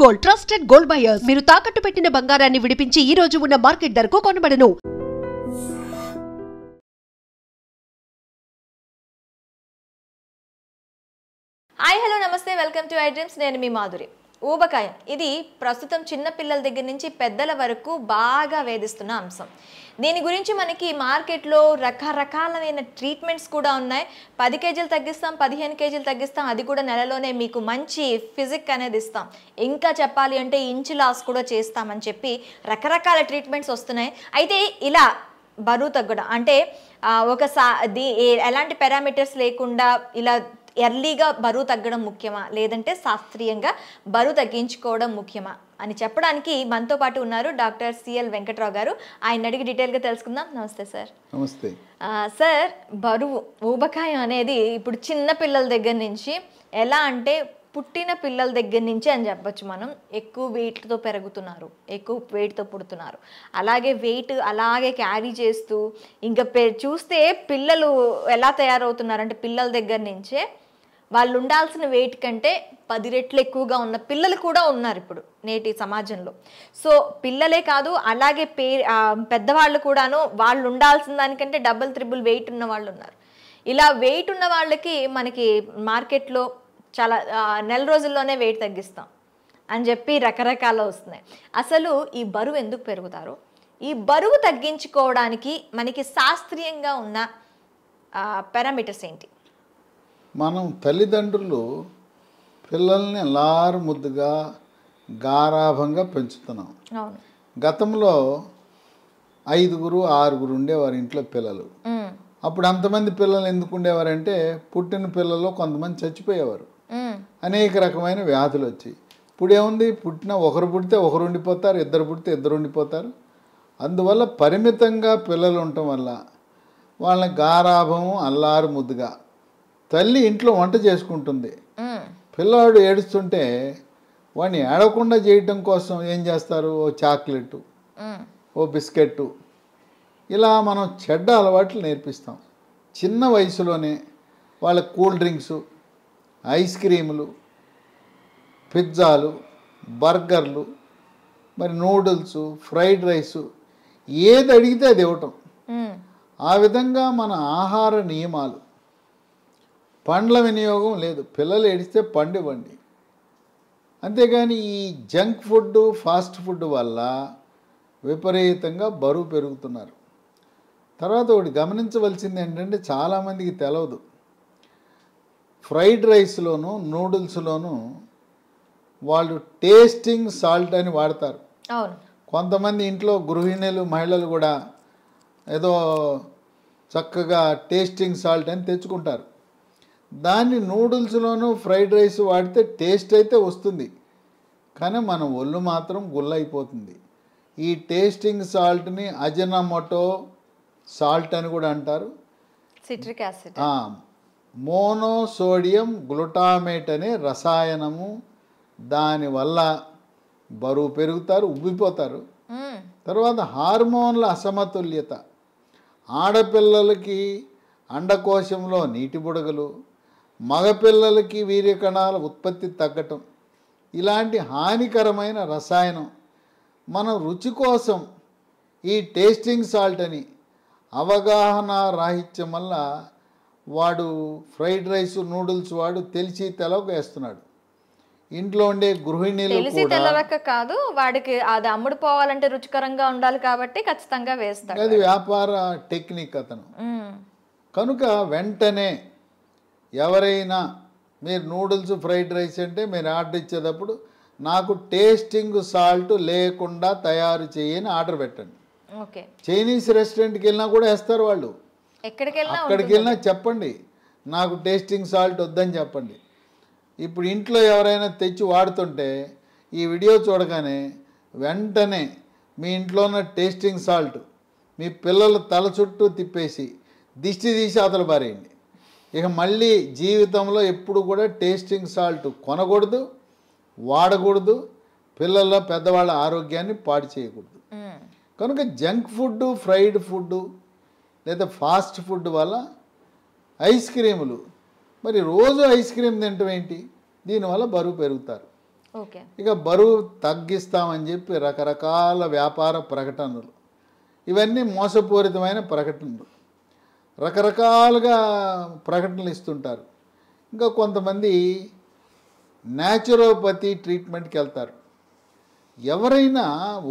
Gold trusted gold buyers మీరు తాకట్టు పెట్టిన బంగారాన్ని విడిపించి ఈ రోజు ఉన్న మార్కెట్ ధరకు కొనబడను. హాయ్ హలో నమస్తే వెల్కమ్ టు ఐ డ్రీమ్స్. నేను మీ మాధురి. ఊబకాయ ఇది ప్రస్తుతం చిన్న పిల్లల దగ్గర నుంచి పెద్దల వరకు బాగా వేధిస్తున్న అంశం. దీని గురించి మనకి మార్కెట్లో రకరకాలైన ట్రీట్మెంట్స్ కూడా ఉన్నాయి. 10 కేజీలు తగ్గిస్తాం, 15 కేజీలు తగ్గిస్తాం, అది కూడా నెలలోనే మీకు మంచి ఫిజిక్ అనేది ఇస్తాం, ఇంకా చెప్పాలి అంటే ఇంచు లాస్ కూడా చేస్తామని చెప్పి రకరకాల ట్రీట్మెంట్స్ వస్తున్నాయి. అయితే ఇలా బరువు తగ్గడం అంటే ఎలాంటి పారామీటర్స్ లేకుండా ఇలా ఎర్లీగా బరువు తగ్గడం ముఖ్యమా, లేదంటే శాస్త్రీయంగా బరువు తగ్గించుకోవడం ముఖ్యమా అని చెప్పడానికి మనతో పాటు ఉన్నారు డాక్టర్ సిఎల్ వెంకట్రావు గారు. ఆయన అడిగి డీటెయిల్గా తెలుసుకుందాం. నమస్తే సార్. నమస్తే సార్. బరువు ఊబకాయం అనేది ఇప్పుడు చిన్న పిల్లల దగ్గర నుంచి ఎలా అంటే పుట్టిన పిల్లల దగ్గర నుంచి అని చెప్పచ్చు. మనం ఎక్కువ వెయిట్తో పెరుగుతున్నారు, ఎక్కువ వెయిట్తో పుడుతున్నారు, అలాగే వెయిట్ అలాగే క్యారీ చేస్తూ ఇంకా చూస్తే పిల్లలు ఎలా తయారవుతున్నారంటే పిల్లల దగ్గర నుంచే వాళ్ళు ఉండాల్సిన వెయిట్ కంటే 10 రెట్లు ఎక్కువగా ఉన్న పిల్లలు కూడా ఉన్నారు ఇప్పుడు నేటి సమాజంలో. సో పిల్లలే కాదు, అలాగే పెద్దవాళ్ళు కూడాను వాళ్ళు ఉండాల్సిన దానికంటే డబుల్ త్రిబుల్ వెయిట్ ఉన్న వాళ్ళు ఉన్నారు. ఇలా వెయిట్ ఉన్న వాళ్ళకి మనకి మార్కెట్లో చాలా నెల రోజుల్లోనే వెయిట్ తగ్గిస్తాం అని చెప్పి రకరకాలు వస్తున్నాయి. అసలు ఈ బరువు ఎందుకు పెరుగుతారు, ఈ బరువు తగ్గించుకోవడానికి మనకి శాస్త్రీయంగా ఉన్న పారామీటర్స్ ఏంటి? మనం తల్లిదండ్రులు పిల్లల్ని అలారు ముద్దుగా గారాభంగా పెంచుతున్నాం. గతంలో 5 6 ఉండేవారు ఇంట్లో పిల్లలు. అప్పుడు అంతమంది పిల్లలు ఎందుకు ఉండేవారంటే పుట్టిన పిల్లలు కొంతమంది చచ్చిపోయేవారు, అనేక రకమైన వ్యాధులు వచ్చి. ఇప్పుడు ఏముంది, ఒకరు పుడితే ఒకరు ఉండిపోతారు, 2 పుడితే 2 ఉండిపోతారు. అందువల్ల పరిమితంగా పిల్లలు ఉండటం వల్ల వాళ్ళని గారాభము అల్లారు ముద్దుగా తల్లి ఇంట్లో వంట చేసుకుంటుంది. పిల్లాడు ఏడుస్తుంటే వాడిని ఏడవకుండా చేయటం కోసం ఏం చేస్తారు, ఓ చాక్లెట్, ఓ బిస్కెట్, ఇలా మనం చెడ్డ అలవాట్లు నేర్పిస్తాం. చిన్న వయసులోనే వాళ్ళ కూల్ డ్రింక్స్, ఐస్ క్రీములు, పిజ్జాలు, బర్గర్లు, మరి నూడిల్స్, ఫ్రైడ్ రైసు, ఏది అడిగితే అది ఇవ్వటం. ఆ విధంగా మన ఆహార నియమాలు, పండ్ల వినియోగం లేదు. పిల్లలు ఏడిస్తే పండు ఇవ్వండి. అంతేగాని ఈ జంక్ ఫుడ్, ఫాస్ట్ ఫుడ్ వల్ల విపరీతంగా బరువు పెరుగుతున్నారు. తర్వాత ఒకటి గమనించవలసింది ఏంటంటే చాలామందికి తెలియదు, ఫ్రైడ్ రైస్లోను నూడిల్స్లోను వాళ్ళు టేస్టింగ్ సాల్ట్ అని వాడతారు. కొంతమంది ఇంట్లో గృహిణులు, మహిళలు కూడా ఏదో చక్కగా టేస్టింగ్ సాల్ట్ అని తెచ్చుకుంటారు. దాన్ని నూడిల్స్లోనూ ఫ్రైడ్ రైస్ వాడితే టేస్ట్ అయితే వస్తుంది, కానీ మన ఒళ్ళు మాత్రం గుల్లైపోతుంది. ఈ టేస్టింగ్ సాల్ట్ని అజినోమోటో సాల్ట్ అని కూడా అంటారు. సిట్రిక్ యాసిడ్, మోనోసోడియం గ్లూటామేట్ అనే రసాయనము. దానివల్ల బరువు పెరుగుతారు, ఉబ్బిపోతారు. తర్వాత హార్మోన్ల అసమతుల్యత, ఆడపిల్లలకి అండకోశంలో నీటి బుడగలు, మగపిల్లలకి వీర్యకణాల ఉత్పత్తి తగ్గటం, ఇలాంటి హానికరమైన రసాయనం మన రుచి కోసం ఈ టేస్టింగ్ సాల్ట్ అని అవగాహన రాహిత్యం వల్ల వాడు ఫ్రైడ్ రైస్, నూడిల్స్ వాడు తెలిసి తెలవక వేస్తున్నాడు. ఇంట్లో ఉండే గృహిణీలు తెలిసి తెలవక కాదు, వాడికి అది అమ్ముడు పోవాలంటే రుచికరంగా ఉండాలి కాబట్టి ఖచ్చితంగా వేస్తాడు. అది వ్యాపార టెక్నిక్ అతను. కనుక వెంటనే ఎవరైనా మీరు నూడిల్స్, ఫ్రైడ్ రైస్ అంటే మీరు ఆర్డర్ ఇచ్చేటప్పుడు నాకు టేస్టింగ్ సాల్ట్ లేకుండా తయారు చేయని ఆర్డర్ పెట్టండి. చైనీస్ రెస్టారెంట్కి వెళ్ళినా కూడా వేస్తారు వాళ్ళు. అక్కడికి వెళ్ళినా చెప్పండి నాకు టేస్టింగ్ సాల్ట్ వద్దని చెప్పండి. ఇప్పుడు ఇంట్లో ఎవరైనా తెచ్చి వాడుతుంటే ఈ వీడియో చూడగానే వెంటనే మీ ఇంట్లో ఉన్న టేస్టింగ్ సాల్ట్ మీ పిల్లల తల చుట్టూ తిప్పేసి దిష్టి తీసి అవతల పారేయండి. ఇక మళ్ళీ జీవితంలో ఎప్పుడు కూడా టేస్టింగ్ సాల్ట్ కొనకూడదు, వాడకూడదు, పిల్లల పెద్దవాళ్ళ ఆరోగ్యాన్ని పాడు చేయకూడదు. కనుక జంక్ ఫుడ్, ఫ్రైడ్ ఫుడ్ లేదా ఫాస్ట్ ఫుడ్ వల్ల ఐస్ క్రీములు, మరి రోజు ఐస్ క్రీమ్ తినటం ఏంటి, దీనివల్ల బరువు పెరుగుతారు. ఓకే. ఇక బరువు తగ్గిస్తామని చెప్పి రకరకాల వ్యాపార ప్రకటనలు, ఇవన్నీ మోసపూరితమైన ప్రకటనలు, రకరకాలుగా ప్రకటనలు ఇస్తుంటారు. ఇంకా కొంతమంది న్యాచురోపతి ట్రీట్మెంట్కి వెళ్తారు. ఎవరైనా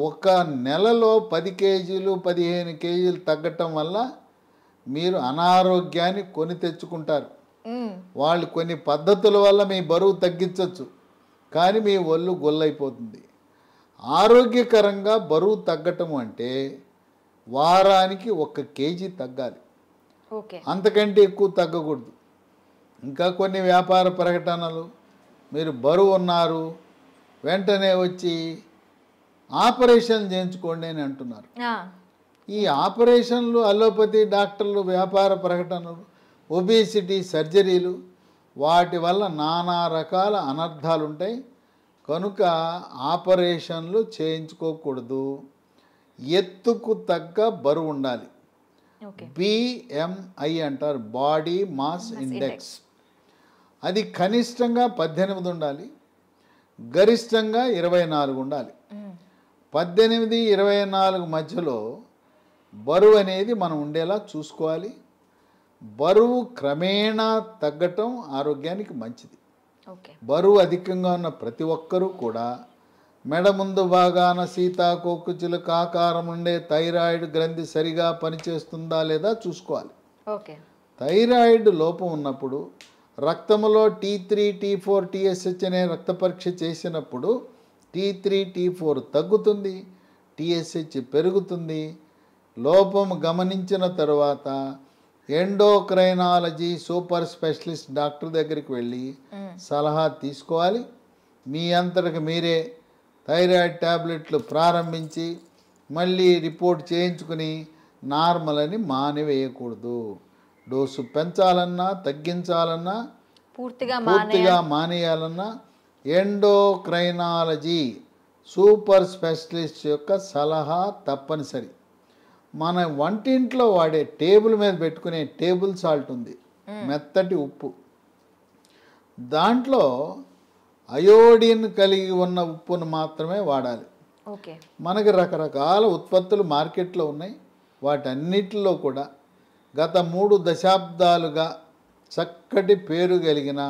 ఒక నెలలో 10 కేజీలు 15 కేజీలు తగ్గటం వల్ల మీరు అనారోగ్యాన్ని కొని తెచ్చుకుంటారు. వాళ్ళు కొన్ని పద్ధతుల వల్ల మీ బరువు తగ్గించవచ్చు, కానీ మీ ఒళ్ళు గొల్లైపోతుంది. ఆరోగ్యకరంగా బరువు తగ్గటం అంటే వారానికి 1 కేజీ తగ్గాలి, అంతకంటే ఎక్కువ తగ్గకూడదు. ఇంకా కొన్ని వ్యాపార ప్రకటనలు, మీరు బరువు ఉన్నారు వెంటనే వచ్చి ఆపరేషన్ చేయించుకోండి అని అంటున్నారు. ఈ ఆపరేషన్లు, అలోపతి డాక్టర్లు వ్యాపార ప్రకటనలు, ఒబేసిటీ సర్జరీలు, వాటి వల్ల నానా రకాల అనర్థాలు ఉంటాయి. కనుక ఆపరేషన్లు చేయించుకోకూడదు. ఎత్తుకు తగ్గ బరువు ఉండాలి. BMI అంటారు, బాడీ మాస్ ఇండెక్స్. అది కనిష్టంగా 18 ఉండాలి, గరిష్టంగా 24 ఉండాలి. 18-24 మధ్యలో బరువు అనేది మనం ఉండేలా చూసుకోవాలి. బరువు క్రమేణా తగ్గటం ఆరోగ్యానికి మంచిది. బరువు అధికంగా ఉన్న ప్రతి ఒక్కరూ కూడా మెడ ముందు భాగాన సీతాకోక చిలుక ఆకారం ఉండే థైరాయిడ్ గ్రంథి సరిగా పనిచేస్తుందా లేదా చూసుకోవాలి. థైరాయిడ్ లోపం ఉన్నప్పుడు రక్తంలో T3, T4, TSH అనే రక్త పరీక్ష చేసినప్పుడు T3, T4 తగ్గుతుంది, TSH పెరుగుతుంది. లోపం గమనించిన తర్వాత ఎండోక్రైనాలజీ సూపర్ స్పెషలిస్ట్ డాక్టర్ దగ్గరికి వెళ్ళి సలహా తీసుకోవాలి. మీ అంతటికి మీరే థైరాయిడ్ ట్యాబ్లెట్లు ప్రారంభించి మళ్ళీ రిపోర్ట్ చేయించుకుని నార్మల్ అని మానివేయకూడదు. డోసు పెంచాలన్నా తగ్గించాలన్నా పూర్తిగా మానేయాలన్నా ఎండోక్రైనాలజీ సూపర్ స్పెషలిస్ట్ యొక్క సలహా తప్పనిసరి. మన వంటింట్లో వాడే టేబుల్ మీద పెట్టుకునే టేబుల్ సాల్ట్ ఉంది, మెత్తటి ఉప్పు. దాంట్లో అయోడిన్ కలిగి ఉన్న ఉప్పును మాత్రమే వాడాలి. మనకి రకరకాల ఉత్పత్తులు మార్కెట్లో ఉన్నాయి. వాటన్నిటిలో కూడా గత 3 దశాబ్దాలుగా చక్కటి పేరు కలిగిన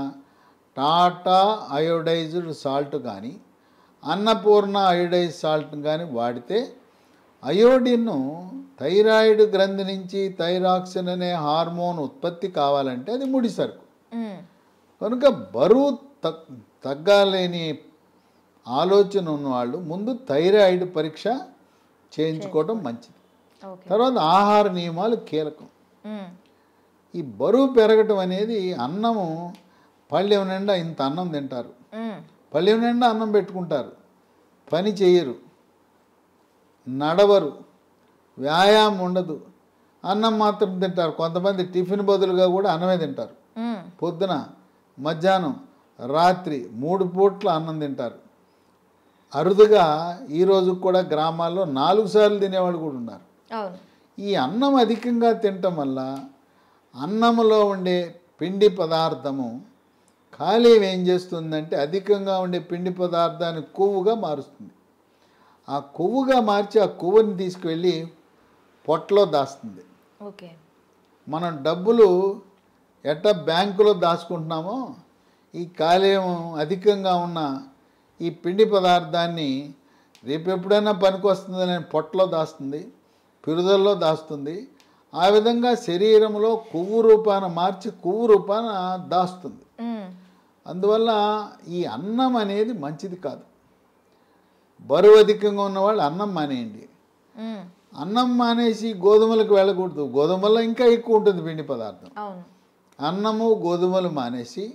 టాటా అయోడైజ్డ్ సాల్ట్ కానీ అన్నపూర్ణ అయోడైజ్ సాల్ట్ కానీ వాడితే అయోడిన్ థైరాయిడ్ గ్రంథి నుంచి థైరాక్సిన్ అనే హార్మోన్ ఉత్పత్తి కావాలంటే అది ముడి సరుకు. కనుక బరువు తగ్గాలని ఆలోచన ఉన్నవాళ్ళు ముందు థైరాయిడ్ పరీక్ష చేయించుకోవడం మంచిది. తర్వాత ఆహార నియమాలు కీలకం. ఈ బరువు పెరగటం అనేది అన్నము పళ్ళెం నిండా ఇంత అన్నం తింటారు, పళ్ళెం నిండా అన్నం పెట్టుకుంటారు, పని చేయరు, నడవరు, వ్యాయామం ఉండదు, అన్నం మాత్రం తింటారు. కొంతమంది టిఫిన్ బదులుగా కూడా అన్నమే తింటారు. పొద్దున, మధ్యాహ్నం, రాత్రి 3 పూట్ల అన్నం తింటారు. అరుదుగా ఈరోజు కూడా గ్రామాల్లో 4 సార్లు తినేవాళ్ళు కూడా ఉన్నారు. ఈ అన్నం అధికంగా తినటం వల్ల అన్నంలో ఉండే పిండి పదార్థము కాలేయం ఏం చేస్తుందంటే అధికంగా ఉండే పిండి పదార్థాన్ని కొవ్వుగా మారుస్తుంది. ఆ కొవ్వుగా మార్చి ఆ కొవ్వుని తీసుకువెళ్ళి పొట్టలో దాస్తుంది. మనం డబ్బులు ఎట్టా బ్యాంకులో దాచుకుంటున్నామో ఈ కాలేయం అధికంగా ఉన్న ఈ పిండి పదార్థాన్ని రేపు ఎప్పుడైనా పనికి వస్తుందని పొట్టలో దాస్తుంది, పిరుదల్లో దాస్తుంది. ఆ విధంగా శరీరంలో కొవ్వు రూపాన మార్చి కొవ్వు రూపాన దాస్తుంది. అందువల్ల ఈ అన్నం అనేది మంచిది కాదు. బరువు అధికంగా ఉన్నవాళ్ళు అన్నం మానేయండి. అన్నం మానేసి గోధుమలకు వెళ్ళకూడదు. గోధుమల్లో ఇంకా ఎక్కువ ఉంటుంది పిండి పదార్థం. అన్నము గోధుమలు మానేసి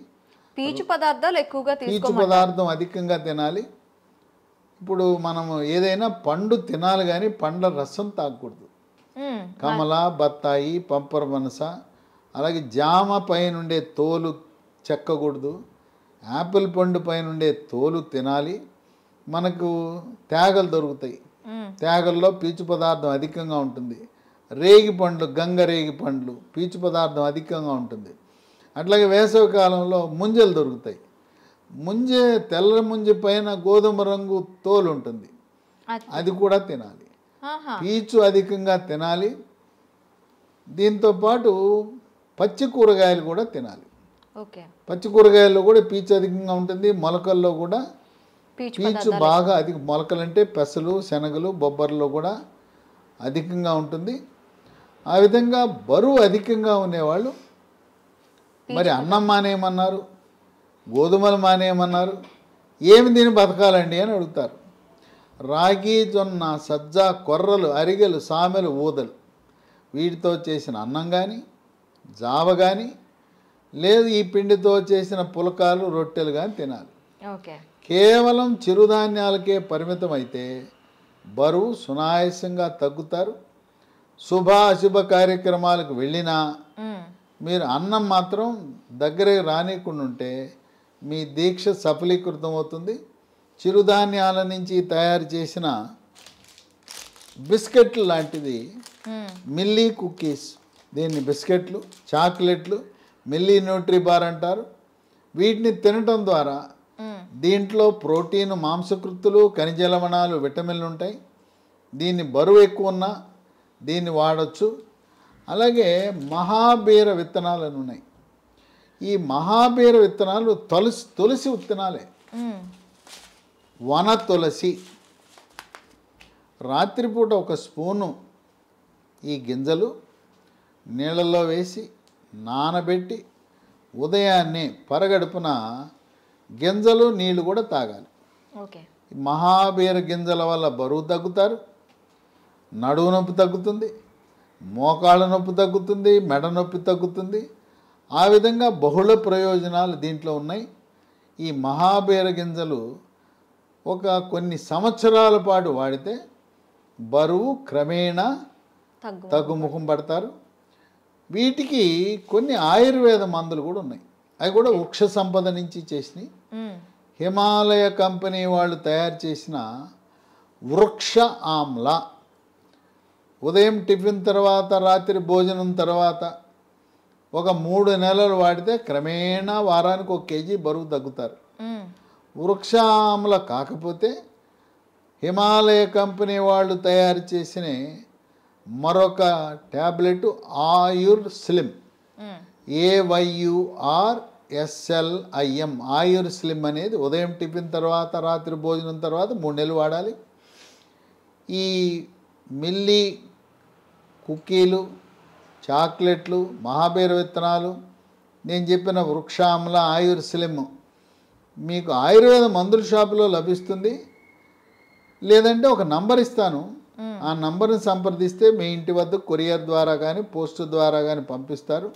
పీచు పదార్థాలు ఎక్కువగా పీచు పదార్థం అధికంగా తినాలి. ఇప్పుడు మనం ఏదైనా పండు తినాలి కానీ పండ్ల రసం తాగకూడదు. కమల, బత్తాయి, పంపరమనస, అలాగే జామ పైనుండే తోలు చెక్కకూడదు. యాపిల్ పండు పైనుండే తోలు తినాలి. మనకు తేగలు దొరుకుతాయి, తేగల్లో పీచు పదార్థం అధికంగా ఉంటుంది. రేగి పండ్లు, గంగరేగి పండ్లు పీచు పదార్థం అధికంగా ఉంటుంది. అట్లాగే వేసవి కాలంలో ముంజలు దొరుకుతాయి. తెల్ల ముంజ పైన గోధుమ రంగు తోలు ఉంటుంది, అది కూడా తినాలి. పీచు అధికంగా తినాలి. దీంతోపాటు పచ్చి కూరగాయలు కూడా తినాలి. పచ్చి కూరగాయల్లో కూడా పీచు అధికంగా ఉంటుంది. మొలకల్లో కూడా పీచు బాగా అధిక, మొలకలంటే పెసలు, శనగలు, బొబ్బర్లో కూడా అధికంగా ఉంటుంది. ఆ విధంగా బరువు అధికంగా ఉండేవాళ్ళు మరి అన్నం మానేయమన్నారు, గోధుమలు మానేయమన్నారు, ఏమి తిని బతకాలండి అని అడుగుతారు. రాగి, జొన్న, సజ్జ, కొర్రలు, అరిగెలు, సామెలు, ఊదలు వీటితో చేసిన అన్నం కానీ, జావ కానీ, లేదు ఈ పిండితో చేసిన పులకాలు, రొట్టెలు కానీ తినాలి. కేవలం చిరుధాన్యాలకే పరిమితం అయితే బరువు సునాయాసంగా తగ్గుతారు. అశుభ కార్యక్రమాలకు వెళ్ళినా మీరు అన్నం మాత్రం దగ్గరే రానికుండా ఉంటే మీ దీక్ష సఫలీకృతం అవుతుంది. చిరుధాన్యాల నుంచి తయారు చేసిన బిస్కెట్లు లాంటిది మిల్లీ కుకీస్, దీన్ని బిస్కెట్లు, చాక్లెట్లు, మిల్లీ న్యూట్రీ బార్ అంటారు. వీటిని తినటం ద్వారా దీంట్లో ప్రోటీన్, మాంసకృత్తులు, ఖనిజ లవణాలు, విటమిన్లు ఉంటాయి. దీన్ని బరువు ఎక్కువ ఉన్నా దీన్ని వాడచ్చు. అలాగే మహాబీర విత్తనాలు అని ఉన్నాయి. ఈ మహాబీర విత్తనాలు తులసి విత్తనాలే. వన తులసి రాత్రిపూట ఒక స్పూను ఈ గింజలు నీళ్ళల్లో వేసి నానబెట్టి ఉదయాన్నే పరగడుపున గింజలు నీళ్ళు కూడా తాగాలి. మహాబీర గింజల వల్ల బరువు తగ్గుతారు, నడువు నొప్పి తగ్గుతుంది, మోకాళ్ళ నొప్పి తగ్గుతుంది, మెడ నొప్పి తగ్గుతుంది. ఆ విధంగా బహుళ ప్రయోజనాలు దీంట్లో ఉన్నాయి. ఈ మహాబీర గింజలు కొన్ని సంవత్సరాల పాటు వాడితే బరువు క్రమేణా తగ్గుముఖం పడతారు. వీటికి కొన్ని ఆయుర్వేద మందులు కూడా ఉన్నాయి. అవి కూడా వృక్ష సంపద నుంచి చేసినాయి. హిమాలయ కంపెనీ వాళ్ళు తయారు చేసిన వృక్ష ఆమ్ల ఉదయం టిఫిన్ తర్వాత, రాత్రి భోజనం తర్వాత ఒక 3 నెలలు వాడితే క్రమేణా వారానికి 1 కేజీ బరువు తగ్గుతారు. వృక్ష ఆమ్ల కాకపోతే హిమాలయ కంపెనీ వాళ్ళు తయారు చేసిన మరొక ట్యాబ్లెట్ ఆయుర్ స్లిమ్, AYURSLIM, ఆయుర్ స్లిమ్ అనేది ఉదయం టిఫిన్ తర్వాత, రాత్రి భోజనం తర్వాత 3 నెలలు వాడాలి. ఈ మిల్లీ కుకీలు, చాక్లెట్లు, మహాబీర విత్తనాలు, నేను చెప్పిన వృక్షామ్ల, ఆయుర్ స్లిమ్ మీకు ఆయుర్వేద మందుల షాపులో లభిస్తుంది. లేదంటే ఒక నంబర్ ఇస్తాను, ఆ నంబర్ని సంప్రదిస్తే మీ ఇంటి వద్ద కొరియర్ ద్వారా కానీ పోస్ట్ ద్వారా కానీ పంపిస్తారు.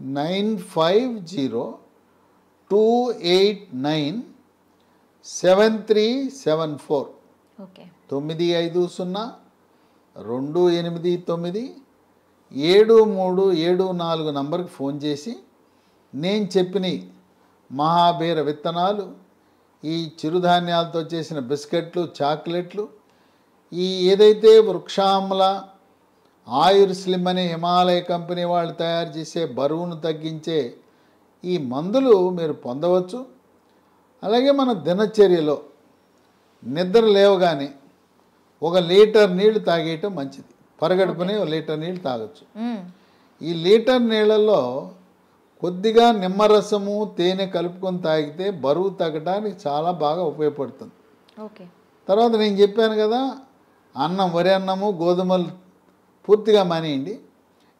9502897374 950289737 నంబర్కి ఫోన్ చేసి నేను చెప్పిన మహాబీర విత్తనాలు, ఈ చిరుధాన్యాలతో చేసిన బిస్కెట్లు, చాక్లెట్లు, ఈ ఏదైతే వృక్షామ్ల, ఆయుర్ స్లిమ్ అనే హిమాలయ కంపెనీ వాళ్ళు తయారు చేసే బరువును తగ్గించే ఈ మందులు మీరు పొందవచ్చు. అలాగే మన దినచర్యలో నిద్ర లేవగానే 1 లీటర్ నీళ్లు తాగేయటం మంచిది. పరగడుపునే 1 లీటర్ నీళ్ళు తాగొచ్చు. ఈ లీటర్ నీళ్ళల్లో కొద్దిగా నిమ్మరసము, తేనె కలుపుకొని తాగితే బరువు తగ్గడానికి చాలా బాగా ఉపయోగపడుతుంది. తర్వాత నేను చెప్పాను కదా, వరి అన్నము, గోధుమలు పూర్తిగా మానేయండి.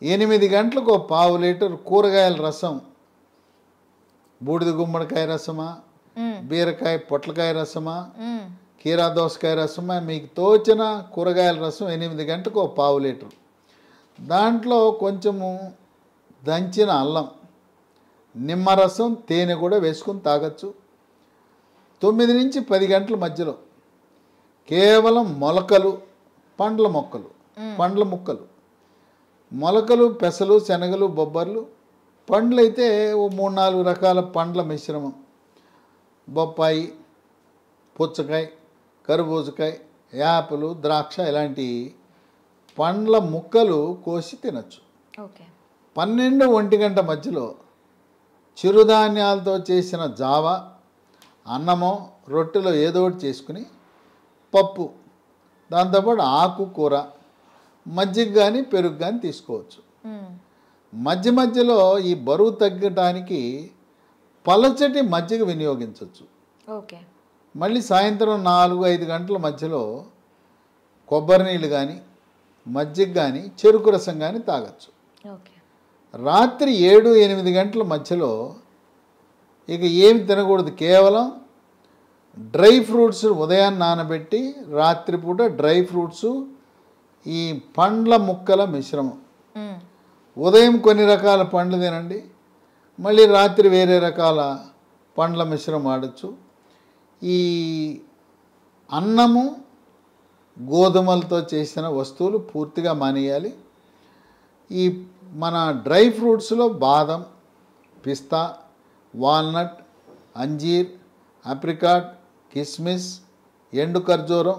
8 గంటలకు 1/4 లీటర్ కూరగాయల రసం, బూడిద గుమ్మడికాయ రసమా, బీరకాయ పొట్లకాయ రసమా, కీరా దోసకాయ రసమా, మీకు తోచిన కూరగాయల రసం 8 గంటలకు 1/4 లీటర్. దాంట్లో కొంచెము దంచిన అల్లం, నిమ్మరసం, తేనె కూడా వేసుకొని తాగొచ్చు. 9 నుంచి 10 గంటల మధ్యలో కేవలం మొలకలు, పండ్ల ముక్కలు, మొలకలు, పెసలు, శనగలు, బొబ్బర్లు, పండ్లు అయితే 3-4 రకాల పండ్ల మిశ్రమం, బొప్పాయి, పుచ్చకాయ, కర్బూజకాయ, యాపిల్, ద్రాక్ష ఇలాంటి పండ్ల ముక్కలు కోసి తినచ్చు. 12-1 గంట మధ్యలో చిరుధాన్యాలతో చేసిన జావ, అన్నమో రొట్టెలో ఏదో ఒకటి చేసుకుని పప్పు, దాంతోపాటు ఆకుకూర, మజ్జిగ కానీ పెరుగు కానీ తీసుకోవచ్చు. మధ్య మధ్యలో ఈ బరువు తగ్గటానికి పలచటి మజ్జిగ వినియోగించవచ్చు. ఓకే. మళ్ళీ సాయంత్రం 4-5 గంటల మధ్యలో కొబ్బరి నీళ్ళు కానీ మజ్జిగ కానీ చెరుకు రసం కానీ తాగొచ్చు. ఓకే. రాత్రి 7-8 గంటల మధ్యలో ఇక ఏమి తినకూడదు, కేవలం డ్రై ఫ్రూట్స్ ఉదయాన్ని నానబెట్టి రాత్రిపూట డ్రై ఫ్రూట్స్, ఈ పండ్ల ముక్కల మిశ్రమం. ఉదయం కొన్ని రకాల పండ్లు తినండి, మళ్ళీ రాత్రి వేరే రకాల పండ్ల మిశ్రమం వాడచ్చు. ఈ అన్నము గోధుమలతో చేసిన వస్తువులు పూర్తిగా మానేయాలి. ఈ మన డ్రై ఫ్రూట్స్లో బాదం, పిస్తా, వాల్నట్, అంజీర్, అప్రికాట్, కిస్మిస్, ఎండు ఖర్జూరం,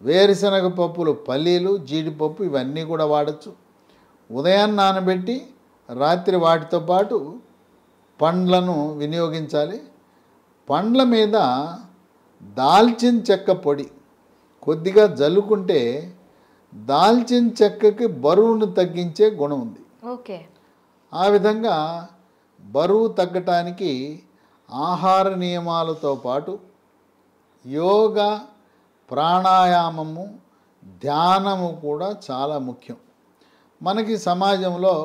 వేరుశనగ పప్పులు, పల్లీలు, జీడిపప్పు ఇవన్నీ కూడా వాడచ్చు. ఉదయాన్ని నానబెట్టి రాత్రి వాటితో పాటు పండ్లను వినియోగించాలి. పండ్ల మీద దాల్చిన చెక్క పొడి కొద్దిగా జల్లుకుంటే దాల్చిన చెక్కకి బరువును తగ్గించే గుణం ఉంది. ఓకే. ఆ విధంగా బరువు తగ్గటానికి ఆహార నియమాలతో పాటు యోగా, ప్రాణాయామము, ధ్యానము కూడా చాలా ముఖ్యం. మనకి సమాజంలో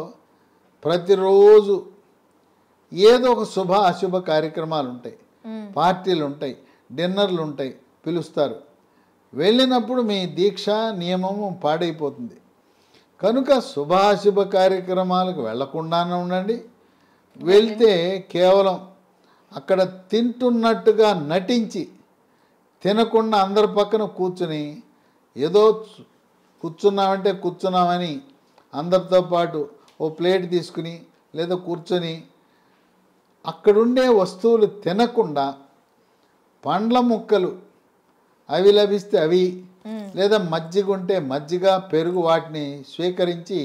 ప్రతిరోజు ఏదో ఒక శుభ అశుభ కార్యక్రమాలు ఉంటాయి, పార్టీలు ఉంటాయి, డిన్నర్లు ఉంటాయి, పిలుస్తారు. వెళ్ళినప్పుడు మీ దీక్ష నియమము పాడైపోతుంది. కనుక శుభాశుభ కార్యక్రమాలకు వెళ్లకుండానే ఉండండి. వెళ్తే కేవలం అక్కడ తింటున్నట్టుగా నటించి తినకుండా అందరి పక్కన కూర్చుని ఏదో కూర్చున్నామంటే కూర్చున్నామని అందరితో పాటు ఓ ప్లేట్ తీసుకుని లేదా కూర్చొని అక్కడుండే వస్తువులు తినకుండా పండ్ల ముక్కలు అవి లభిస్తే అవి, లేదా మజ్జిగ ఉంటే మజ్జిగ, పెరుగు వాటిని స్వీకరించి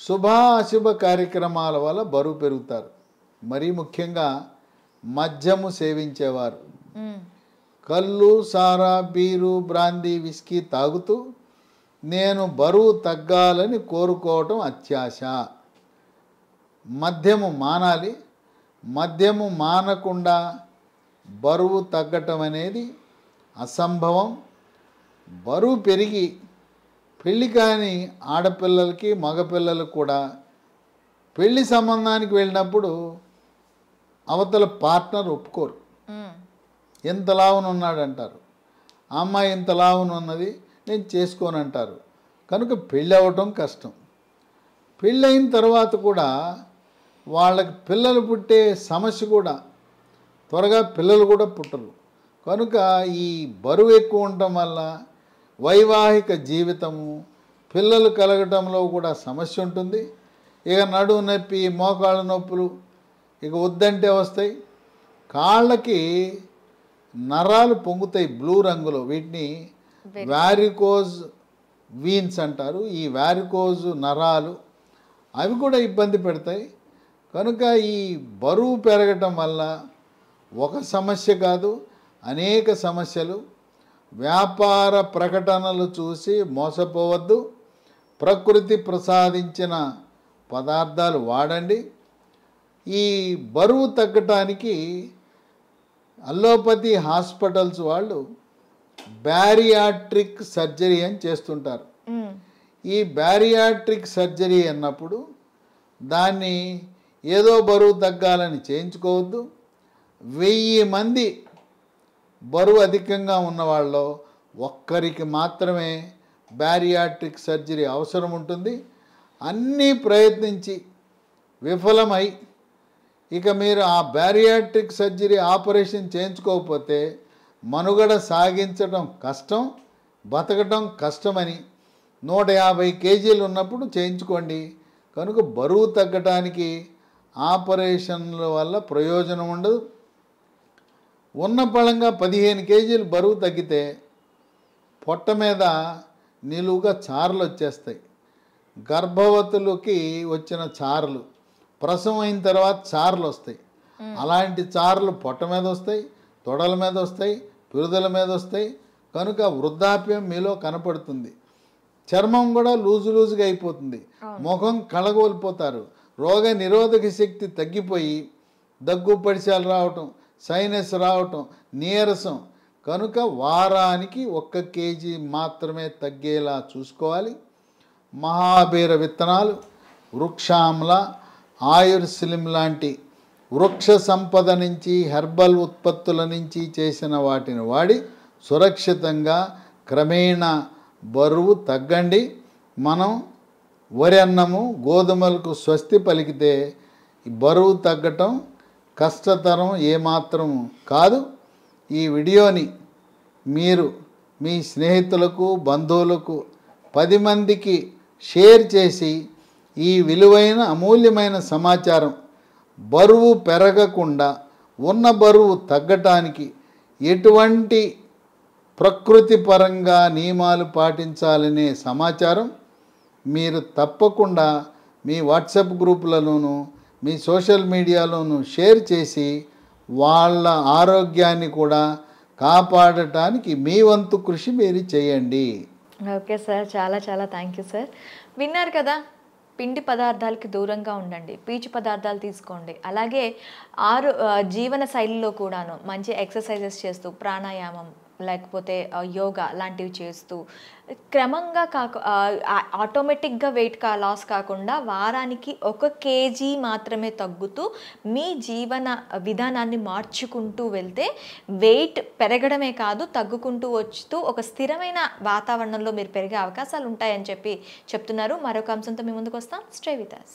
శుభాశుభ కార్యక్రమాల వల్ల బరువు పెరుగుతారు. మరీ ముఖ్యంగా మద్యము సేవించేవారు కళ్ళు, సారా, బీరు, బ్రాందీ, విస్కీ తాగుతూ నేను బరువు తగ్గాలని కోరుకోవటం అత్యాశ. మద్యము మానాలి. మద్యము మానకుండా బరువు తగ్గటం అనేది అసంభవం. బరువు పెరిగి పెళ్ళి కాని ఆడపిల్లలకి మగపిల్లలకు కూడా పెళ్లి సంబంధానికి వెళ్ళినప్పుడు అవతల పార్ట్నర్ ఒప్పుకోరు. ఎంత లావునున్నాడు అంటారు, ఆ అమ్మాయి ఇంత లావునున్నది నేను చేసుకోనంటారు. కనుక పెళ్ళి అవ్వటం కష్టం. పెళ్ళి అయిన తర్వాత కూడా వాళ్ళకి పిల్లలు పుట్టే సమస్య కూడా త్వరగా పిల్లలు కూడా పుట్టరు. కనుక ఈ బరువు ఎక్కువ ఉండటం వల్ల వైవాహిక జీవితము, పిల్లలు కలగటంలో కూడా సమస్య ఉంటుంది. ఇక నడుము నొప్పి, మోకాళ్ళ నొప్పులు ఇక వద్దంటే వస్తాయి. కాళ్ళకి నరాలు పొంగుతాయి బ్లూ రంగులో, వీటిని వ్యారికోజ్ వీన్స్ అంటారు. ఈ వ్యారికోజ్ నరాలు అవి కూడా ఇబ్బంది పెడతాయి. కనుక ఈ బరువు పెరగటం వల్ల ఒక సమస్య కాదు, అనేక సమస్యలు. వ్యాపార ప్రకటనలు చూసి మోసపోవద్దు. ప్రకృతి ప్రసాదించిన పదార్థాలు వాడండి. ఈ బరువు తగ్గటానికి అల్లోపతి హాస్పిటల్స్ వాళ్ళు బ్యారియాట్రిక్ సర్జరీ అని చేస్తుంటారు. ఈ బ్యారియాట్రిక్ సర్జరీ అన్నప్పుడు దాన్ని ఏదో బరువు తగ్గాలని చేయించుకోవద్దు. 1000 మంది బరువు అధికంగా ఉన్న వాళ్ళలో ఒక్కరికి మాత్రమే బ్యారియాట్రిక్ సర్జరీ అవసరం ఉంటుంది. అన్నీ ప్రయత్నించి విఫలమై ఇక మీరు ఆ బ్యారియాట్రిక్ సర్జరీ ఆపరేషన్ చేయించుకోకపోతే మనుగడ సాగించడం కష్టం, బతకటం కష్టమని 150 కేజీలు ఉన్నప్పుడు చేయించుకోండి. కనుక బరువు తగ్గటానికి ఆపరేషన్ల వల్ల ప్రయోజనం ఉండదు. ఉన్న పళంగా 15 కేజీలు బరువు తగ్గితే పొట్ట మీద నిలువుగా చారలు వచ్చేస్తాయి. గర్భవతులకి వచ్చిన చారలు, ప్రసవం అయిన తర్వాత చారలు వస్తాయి. అలాంటి చారలు పొట్ట మీద వస్తాయి. తొడల మీద వస్తాయి, పిరుదల మీద వస్తాయి. కనుక వృద్ధాప్యం మీలో కనపడుతుంది. చర్మం కూడా లూజుగా అయిపోతుంది. ముఖం కళగోలిపోతారు. రోగ నిరోధక శక్తి తగ్గిపోయి దగ్గు పడిశాలు రావటం, సైనస్ రావటం, నీరసం. కనుక వారానికి 1 కేజీ మాత్రమే తగ్గేలా చూసుకోవాలి. మహాబీర విత్తనాలు, వృక్షామ్ల, ఆయుర్సిలిం లాంటి వృక్ష సంపద నుంచి, హెర్బల్ ఉత్పత్తుల నుంచి చేసిన వాటిని వాడి సురక్షితంగా క్రమేణా బరువు తగ్గండి. మనం వరి అన్నము, గోధుమలకు స్వస్తి పలికితే ఈ బరువు తగ్గటం కష్టతరం ఏమాత్రం కాదు. ఈ వీడియోని మీరు మీ స్నేహితులకు, బంధువులకు 10 మందికి షేర్ చేసి ఈ విలువైన అమూల్యమైన సమాచారం బరువు పెరగకుండా ఉన్న బరువు తగ్గటానికి ఎటువంటి ప్రకృతి పరంగా నియమాలు పాటించాలనే సమాచారం మీరు తప్పకుండా మీ వాట్సాప్ గ్రూపులలోనూ మీ సోషల్ మీడియాలోనూ షేర్ చేసి వాళ్ళ ఆరోగ్యాన్ని కూడా కాపాడటానికి మీ వంతు కృషి మీరు చేయండి. ఓకే సార్, చాలా చాలా థ్యాంక్ యూ సార్. విన్నారు కదా, పిండి పదార్థాలకి దూరంగా ఉండండి, పీచు పదార్థాలు తీసుకోండి. అలాగే జీవన శైలిలో కూడాను మంచి ఎక్సర్సైజెస్ చేస్తూ, ప్రాణాయామం లేకపోతే యోగా లాంటివి చేస్తూ క్రమంగా ఆటోమేటిక్గా వెయిట్ లాస్ కాకుండా వారానికి 1 కేజీ మాత్రమే తగ్గుతూ మీ జీవన విధానాన్ని మార్చుకుంటూ వెళ్తే వెయిట్ పెరగడమే కాదు, తగ్గుకుంటూ వస్తూ ఒక స్థిరమైన వాతావరణంలో మీరు పెరిగే అవకాశాలు ఉంటాయని చెప్తున్నారు. మరొక అంశంతో మీ ముందుకు వస్తాం. Stay with us.